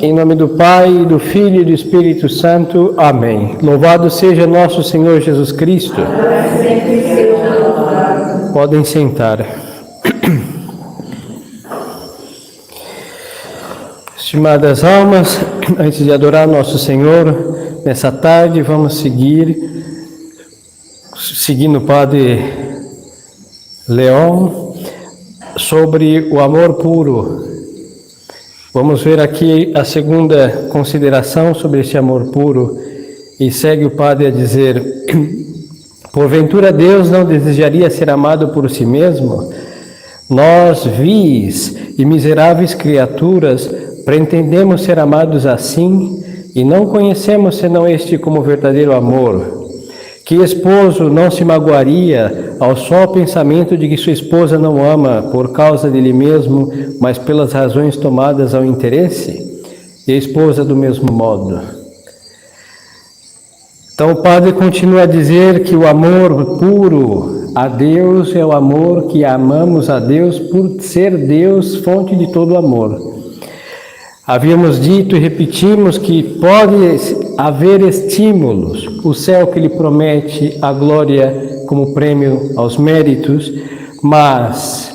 Em nome do Pai, do Filho e do Espírito Santo. Amém. Louvado seja nosso Senhor Jesus Cristo. Podem sentar. Estimadas almas, antes de adorar nosso Senhor, nessa tarde vamos seguindo o Padre Leão, sobre o amor puro. Vamos ver aqui a segunda consideração sobre esse amor puro, e segue o Padre a dizer: porventura Deus não desejaria ser amado por si mesmo? Nós, vis e miseráveis criaturas, pretendemos ser amados assim, e não conhecemos senão este como verdadeiro amor. Que esposo não se magoaria ao só pensamento de que sua esposa não ama por causa dele mesmo, mas pelas razões tomadas ao interesse? E a esposa do mesmo modo. Então o Padre continua a dizer que o amor puro a Deus é o amor que amamos a Deus por ser Deus, fonte de todo amor. Havíamos dito e repetimos que pode haver estímulos, o céu que Ele promete, a glória como prêmio aos méritos, mas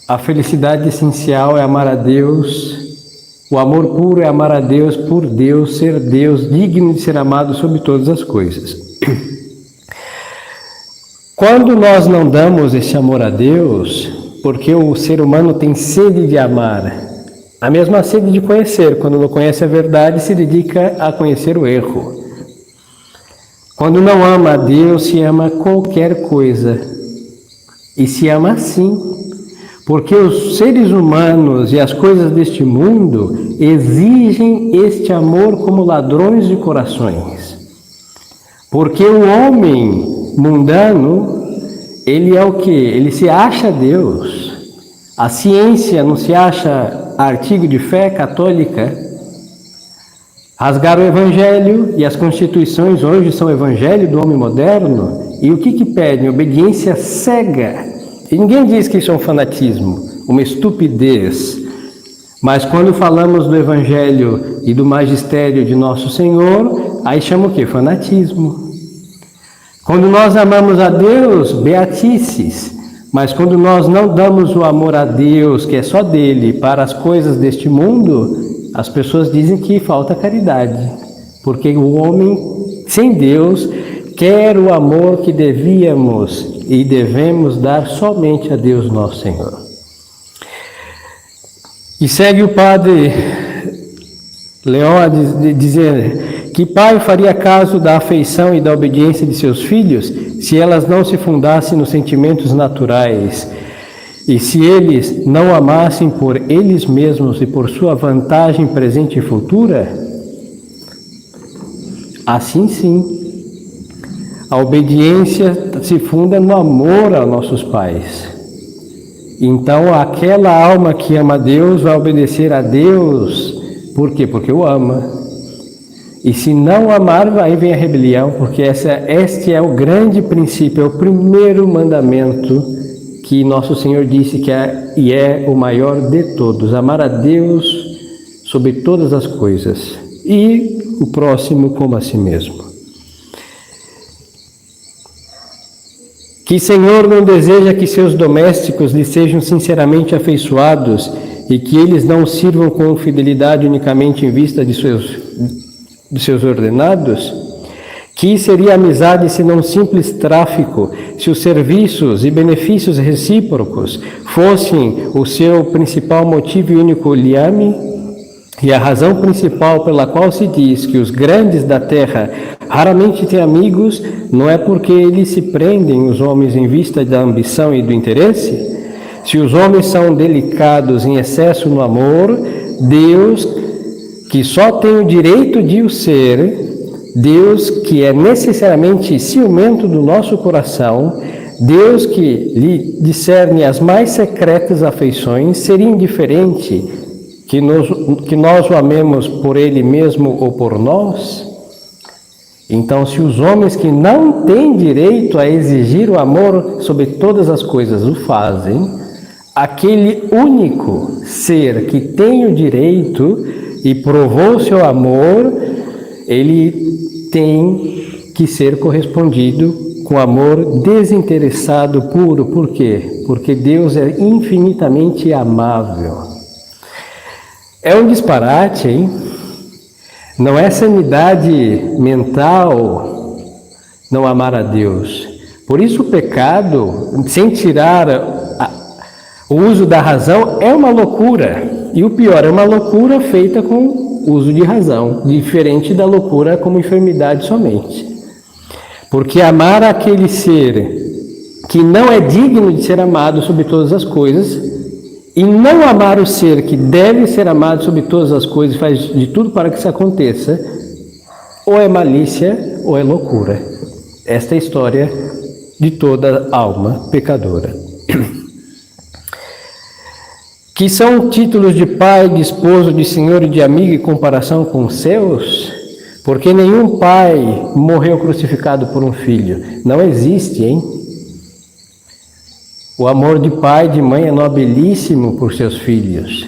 a felicidade essencial é amar a Deus, o amor puro é amar a Deus por Deus, ser Deus, digno de ser amado sobre todas as coisas. Quando nós não damos esse amor a Deus, porque o ser humano tem sede de amar, a mesma sede de conhecer, quando não conhece a verdade, se dedica a conhecer o erro. Quando não ama a Deus, se ama qualquer coisa. E se ama assim, porque os seres humanos e as coisas deste mundo exigem este amor como ladrões de corações. Porque o homem mundano, ele é o quê? Ele se acha Deus. A ciência não se acha artigo de fé católica. Rasgaram o Evangelho, e as constituições hoje são o Evangelho do homem moderno. E o que pedem? Obediência cega. E ninguém diz que isso é um fanatismo, uma estupidez. Mas quando falamos do Evangelho e do magistério de nosso Senhor, aí chama o quê? Fanatismo. Quando nós amamos a Deus, beatices. Mas quando nós não damos o amor a Deus, que é só dele, para as coisas deste mundo, as pessoas dizem que falta caridade. Porque o homem, sem Deus, quer o amor que devíamos e devemos dar somente a Deus nosso Senhor. E segue o Padre Leão a dizer: que pai faria caso da afeição e da obediência de seus filhos, se elas não se fundassem nos sentimentos naturais, e se eles não amassem por eles mesmos e por sua vantagem presente e futura? Assim sim, a obediência se funda no amor aos nossos pais. Então aquela alma que ama a Deus vai obedecer a Deus. Por quê? Porque o ama. E se não amar, aí vem a rebelião, porque este é o grande princípio, é o primeiro mandamento que nosso Senhor disse que é o maior de todos: amar a Deus sobre todas as coisas e o próximo como a si mesmo. Que Senhor não deseja que seus domésticos lhe sejam sinceramente afeiçoados e que eles não sirvam com fidelidade unicamente em vista de seus ordenados? Que seria amizade senão um simples tráfico, se os serviços e benefícios recíprocos fossem o seu principal motivo e único liame? E a razão principal pela qual se diz que os grandes da terra raramente têm amigos não é porque eles se prendem os homens em vista da ambição e do interesse? Se os homens são delicados em excesso no amor, Deus, que só tem o direito de o ser, Deus que é necessariamente ciumento do nosso coração, Deus que lhe discerne as mais secretas afeições, seria indiferente que nós o amemos por Ele mesmo ou por nós? Então, se os homens que não têm direito a exigir o amor sobre todas as coisas o fazem, aquele único ser que tem o direito e provou seu amor, ele tem que ser correspondido com amor desinteressado, puro. Por quê? Porque Deus é infinitamente amável. É um disparate, hein? Não é sanidade mental não amar a Deus. Por isso o pecado, sem tirar o uso da razão, é uma loucura. E o pior, é uma loucura feita com uso de razão, diferente da loucura como enfermidade somente. Porque amar aquele ser que não é digno de ser amado sobre todas as coisas, e não amar o ser que deve ser amado sobre todas as coisas, faz de tudo para que isso aconteça, ou é malícia ou é loucura. Esta é a história de toda alma pecadora. Que são títulos de pai, de esposo, de senhor e de amigo em comparação com os seus? Porque nenhum pai morreu crucificado por um filho. Não existe, hein? O amor de pai e de mãe é nobilíssimo por seus filhos.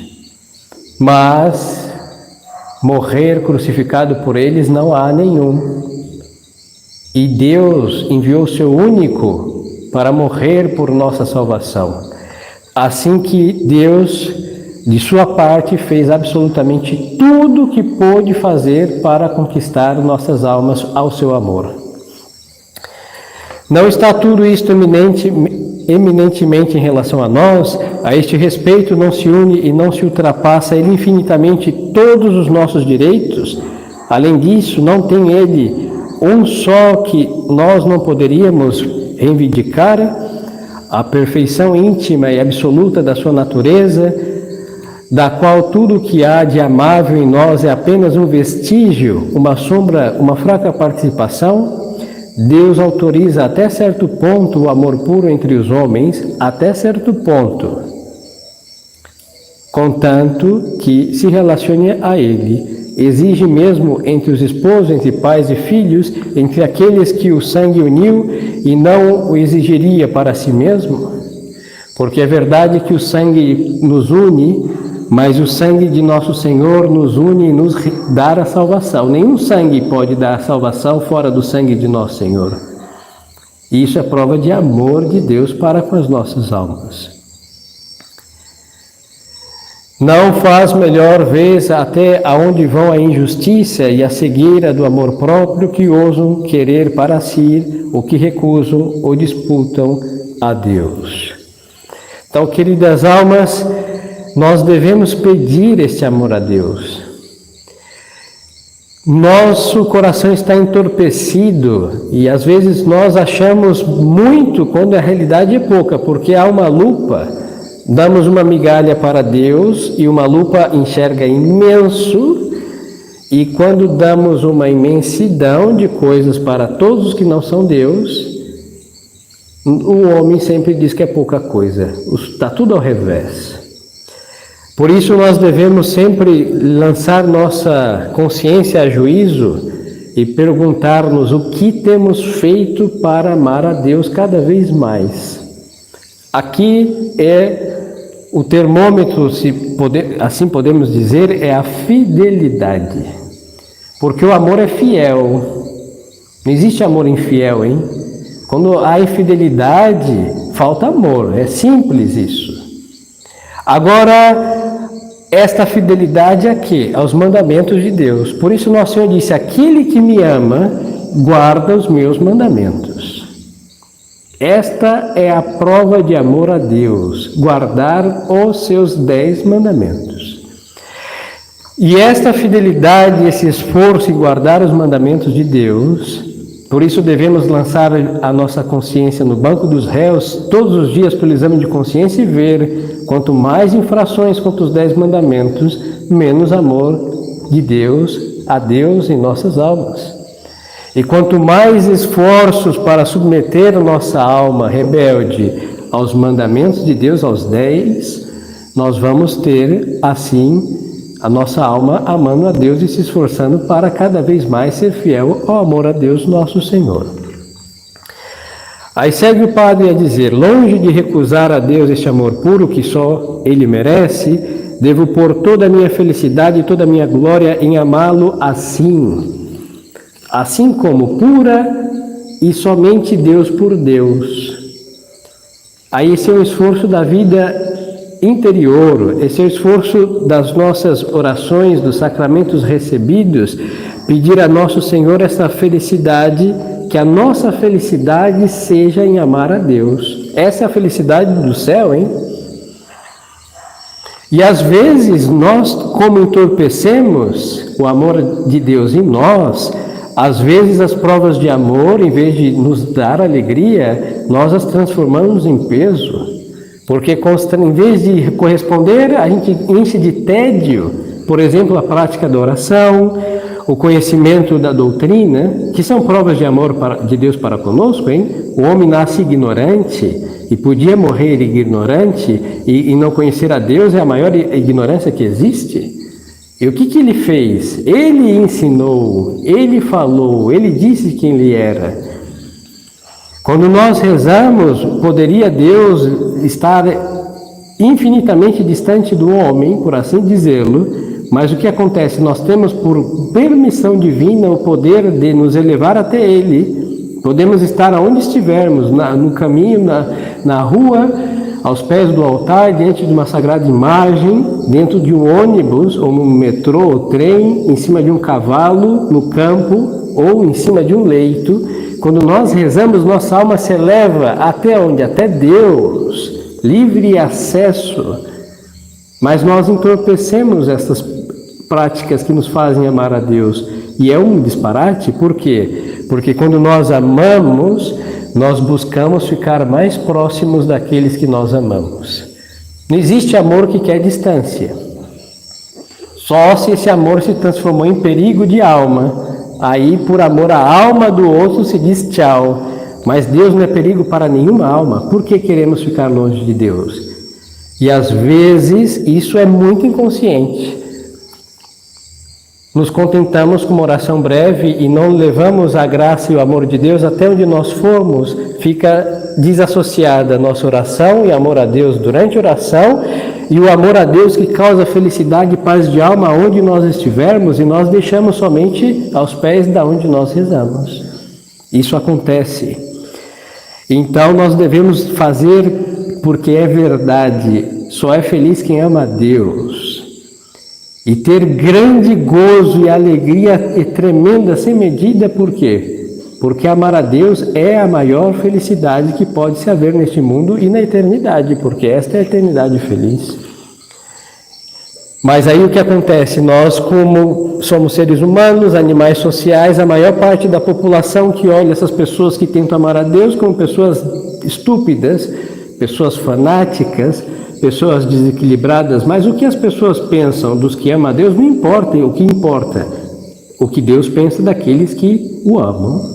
Mas morrer crucificado por eles não há nenhum. E Deus enviou seu único para morrer por nossa salvação. Assim que Deus, de sua parte, fez absolutamente tudo o que pôde fazer para conquistar nossas almas ao seu amor. Não está tudo isto eminentemente em relação a nós? A este respeito não se une e não se ultrapassa ele infinitamente todos os nossos direitos? Além disso, não tem ele um só que nós não poderíamos reivindicar? A perfeição íntima e absoluta da sua natureza, da qual tudo o que há de amável em nós é apenas um vestígio, uma sombra, uma fraca participação. Deus autoriza até certo ponto o amor puro entre os homens, até certo ponto, contanto que se relacione a ele. Exige mesmo entre os esposos, entre pais e filhos, entre aqueles que o sangue uniu e não o exigiria para si mesmo? Porque é verdade que o sangue nos une, mas o sangue de nosso Senhor nos une e nos dá a salvação. Nenhum sangue pode dar a salvação fora do sangue de nosso Senhor. E isso é prova de amor de Deus para com as nossas almas. Não faz melhor vez até aonde vão a injustiça e a cegueira do amor próprio que ousam querer para si o que recusam ou disputam a Deus. Então, queridas almas, nós devemos pedir este amor a Deus. Nosso coração está entorpecido e às vezes nós achamos muito quando a realidade é pouca, porque há uma lupa. Damos uma migalha para Deus e uma lupa enxerga imenso, e quando damos uma imensidão de coisas para todos os que não são Deus, o homem sempre diz que é pouca coisa. Está tudo ao revés. Por isso nós devemos sempre lançar nossa consciência a juízo e perguntar-nos o que temos feito para amar a Deus cada vez mais. Aqui é o termômetro, assim podemos dizer, é a fidelidade. Porque o amor é fiel. Não existe amor infiel, hein? Quando há infidelidade, falta amor. É simples isso. Agora, esta fidelidade é quê? Aos mandamentos de Deus. Por isso nosso Senhor disse: aquele que me ama, guarda os meus mandamentos. Esta é a prova de amor a Deus, guardar os seus 10 mandamentos. E esta fidelidade, esse esforço em guardar os mandamentos de Deus, por isso devemos lançar a nossa consciência no banco dos réus todos os dias pelo exame de consciência e ver quanto mais infrações contra os 10 mandamentos, menos amor de Deus a Deus em nossas almas. E quanto mais esforços para submeter a nossa alma rebelde aos mandamentos de Deus, aos 10, nós vamos ter, assim, a nossa alma amando a Deus e se esforçando para cada vez mais ser fiel ao amor a Deus, nosso Senhor. Aí segue o padre a dizer: longe de recusar a Deus este amor puro que só Ele merece, devo pôr toda a minha felicidade e toda a minha glória em amá-lo assim como pura e somente Deus por Deus. Aí esse é o esforço da vida interior, esse é o esforço das nossas orações, dos sacramentos recebidos, pedir a nosso Senhor essa felicidade, que a nossa felicidade seja em amar a Deus. Essa é a felicidade do céu, hein? E às vezes nós, como entorpecemos o amor de Deus em nós, às vezes as provas de amor, em vez de nos dar alegria, nós as transformamos em peso. Porque em vez de corresponder, a gente enche de tédio, por exemplo, a prática da oração, o conhecimento da doutrina, que são provas de amor de Deus para conosco, hein? O homem nasce ignorante e podia morrer ignorante e não conhecer a Deus é a maior ignorância que existe. E o que ele fez? Ele ensinou, ele falou, ele disse quem ele era. Quando nós rezamos, poderia Deus estar infinitamente distante do homem, por assim dizê-lo, mas o que acontece? Nós temos por permissão divina o poder de nos elevar até Ele. Podemos estar aonde estivermos, no caminho, na rua, aos pés do altar, diante de uma sagrada imagem, dentro de um ônibus, ou no metrô, ou trem, em cima de um cavalo, no campo, ou em cima de um leito. Quando nós rezamos, nossa alma se eleva até onde? Até Deus, livre acesso. Mas nós entorpecemos essas práticas que nos fazem amar a Deus. E é um disparate, por quê? Porque quando nós amamos, nós buscamos ficar mais próximos daqueles que nós amamos. Não existe amor que quer distância. Só se esse amor se transformou em perigo de alma. Aí, por amor à alma do outro, se diz tchau. Mas Deus não é perigo para nenhuma alma. Por que queremos ficar longe de Deus? E às vezes isso é muito inconsciente. Nos contentamos com uma oração breve e não levamos a graça e o amor de Deus até onde nós formos. Fica desassociada a nossa oração e amor a Deus durante a oração e o amor a Deus que causa felicidade e paz de alma onde nós estivermos, e nós deixamos somente aos pés da onde nós rezamos. Isso acontece. Então nós devemos fazer porque é verdade. Só é feliz quem ama a Deus. E ter grande gozo e alegria tremenda sem medida, por quê? Porque amar a Deus é a maior felicidade que pode se haver neste mundo e na eternidade, porque esta é a eternidade feliz. Mas aí o que acontece? Nós, como somos seres humanos, animais sociais, a maior parte da população que olha essas pessoas que tentam amar a Deus como pessoas estúpidas, pessoas fanáticas, pessoas desequilibradas, mas o que as pessoas pensam dos que amam a Deus não importa, o que importa, o que Deus pensa daqueles que o amam.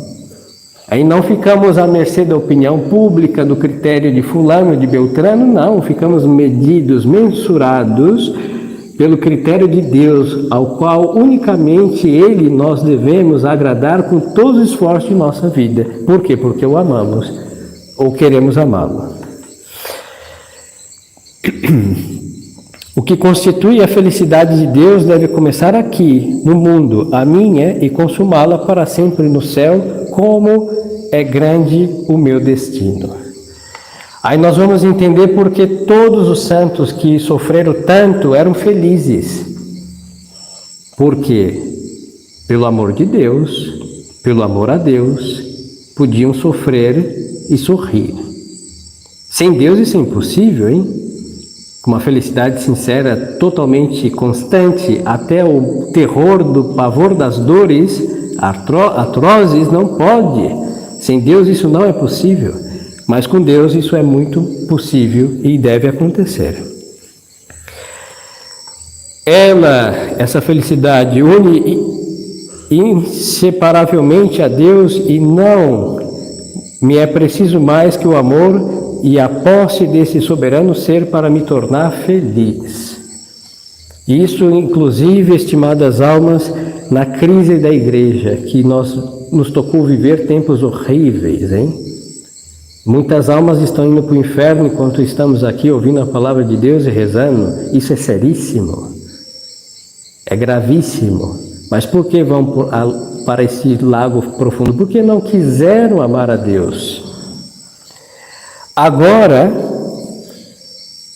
Aí não ficamos à mercê da opinião pública, do critério de fulano, de beltrano, não, ficamos medidos, mensurados pelo critério de Deus, ao qual unicamente Ele nós devemos agradar com todo o esforço de nossa vida. Por quê? Porque o amamos, ou queremos amá-lo. O que constitui a felicidade de Deus deve começar aqui, no mundo, a minha, e consumá-la para sempre no céu, como é grande o meu destino. Aí nós vamos entender porque todos os santos que sofreram tanto eram felizes. Por quê? Pelo amor de Deus, pelo amor a Deus, podiam sofrer e sorrir. Sem Deus isso é impossível, hein? Com uma felicidade sincera, totalmente constante, até o terror do pavor das dores atrozes não pode. Sem Deus isso não é possível, mas com Deus isso é muito possível e deve acontecer. Essa felicidade, une inseparavelmente a Deus e não me é preciso mais que o amor e a posse desse soberano ser para me tornar feliz. Isso, inclusive, estimadas almas, na crise da igreja, que nos tocou viver tempos horríveis, hein? Muitas almas estão indo para o inferno enquanto estamos aqui ouvindo a palavra de Deus e rezando. Isso é seríssimo, é gravíssimo. Mas por que vão para esse lago profundo? Porque não quiseram amar a Deus. Agora,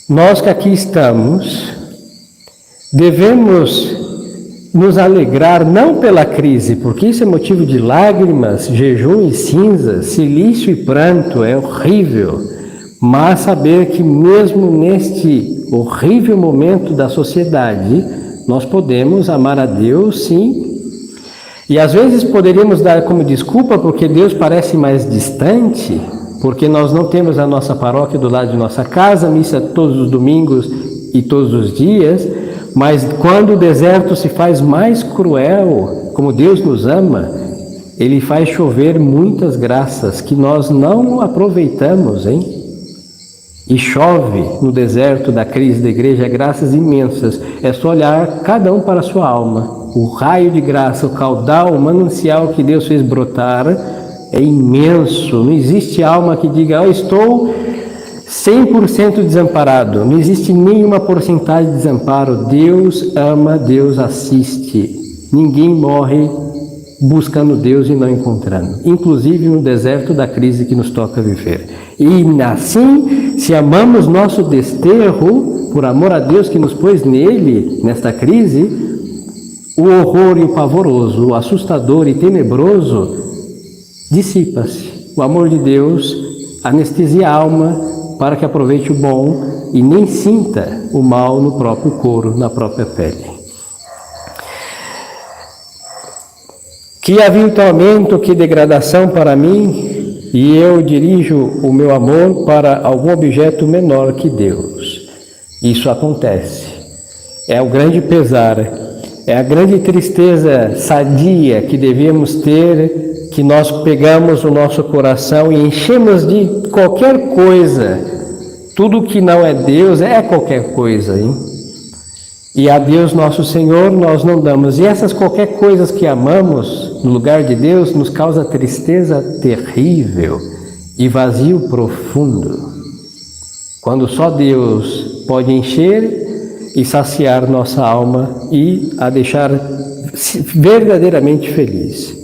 nós que aqui estamos, devemos nos alegrar não pela crise, porque isso é motivo de lágrimas, jejum e cinzas, silício e pranto, é horrível, mas saber que mesmo neste horrível momento da sociedade, nós podemos amar a Deus, sim, e às vezes poderíamos dar como desculpa porque Deus parece mais distante, porque nós não temos a nossa paróquia do lado de nossa casa, missa todos os domingos e todos os dias. Mas quando o deserto se faz mais cruel, como Deus nos ama, Ele faz chover muitas graças que nós não aproveitamos, hein? E chove no deserto da crise da igreja graças imensas. É só olhar cada um para a sua alma. O raio de graça, o caudal, o manancial que Deus fez brotar é imenso. Não existe alma que diga, eu estou 100% desamparado, não existe nenhuma porcentagem de desamparo. Deus ama, Deus assiste. Ninguém morre buscando Deus e não encontrando, inclusive no deserto da crise que nos toca viver. E assim, se amamos nosso desterro, por amor a Deus que nos pôs nele, nesta crise, o horror e o pavoroso, o assustador e tenebroso, dissipa-se. O amor de Deus anestesia a alma, para que aproveite o bom e nem sinta o mal no próprio couro, na própria pele. Que aviltamento, que degradação para mim, e eu dirijo o meu amor para algum objeto menor que Deus. Isso acontece. É o grande pesar, é a grande tristeza sadia que devemos ter, que nós pegamos o nosso coração e enchemos de qualquer coisa. Tudo que não é Deus é qualquer coisa, hein? E a Deus nosso Senhor nós não damos. E essas qualquer coisas que amamos no lugar de Deus nos causa tristeza terrível e vazio profundo. Quando só Deus pode encher e saciar nossa alma e a deixar verdadeiramente feliz.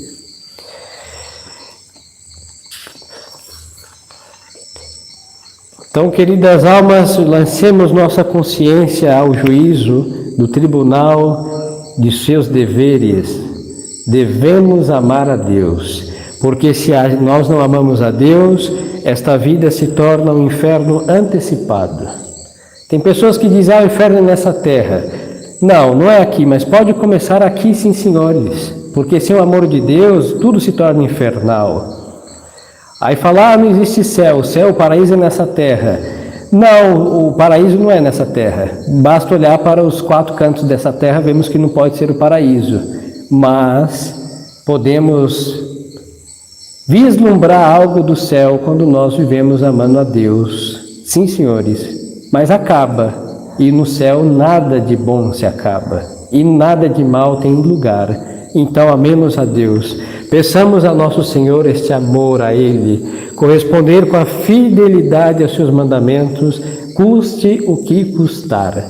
Então, queridas almas, lancemos nossa consciência ao juízo do tribunal de seus deveres. Devemos amar a Deus, porque se nós não amamos a Deus, esta vida se torna um inferno antecipado. Tem pessoas que dizem, o inferno é nessa terra. Não, não é aqui, mas pode começar aqui, sim, senhores, porque sem o amor de Deus, tudo se torna infernal. Aí fala, não existe céu, o paraíso é nessa terra. Não, o paraíso não é nessa terra. Basta olhar para os 4 cantos dessa terra, vemos que não pode ser o paraíso. Mas podemos vislumbrar algo do céu quando nós vivemos amando a Deus. Sim, senhores, mas acaba. E no céu nada de bom se acaba. E nada de mal tem lugar. Então amemos a Deus. Peçamos a nosso Senhor este amor a Ele, corresponder com a fidelidade aos seus mandamentos, custe o que custar.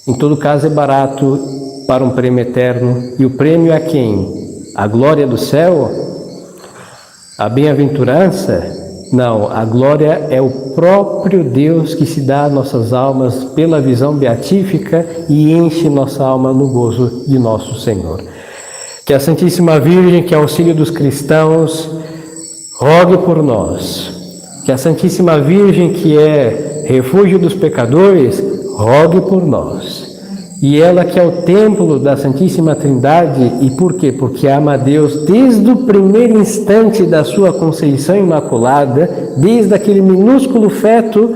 Em todo caso é barato para um prêmio eterno, e o prêmio é quem? A glória do céu? A bem-aventurança? Não, a glória é o próprio Deus que se dá a nossas almas pela visão beatífica e enche nossa alma no gozo de nosso Senhor. Que a Santíssima Virgem, que é auxílio dos cristãos, rogue por nós. Que a Santíssima Virgem, que é refúgio dos pecadores, rogue por nós. E ela que é o templo da Santíssima Trindade, e por quê? Porque ama a Deus desde o primeiro instante da sua conceição imaculada, desde aquele minúsculo feto,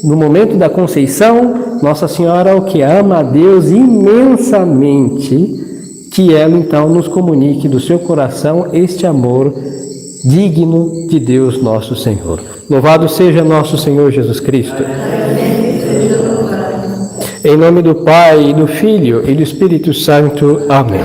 no momento da conceição, Nossa Senhora, o que ama a Deus imensamente, que ela então nos comunique do seu coração este amor digno de Deus nosso Senhor. Louvado seja nosso Senhor Jesus Cristo. Em nome do Pai, e do Filho e do Espírito Santo. Amém.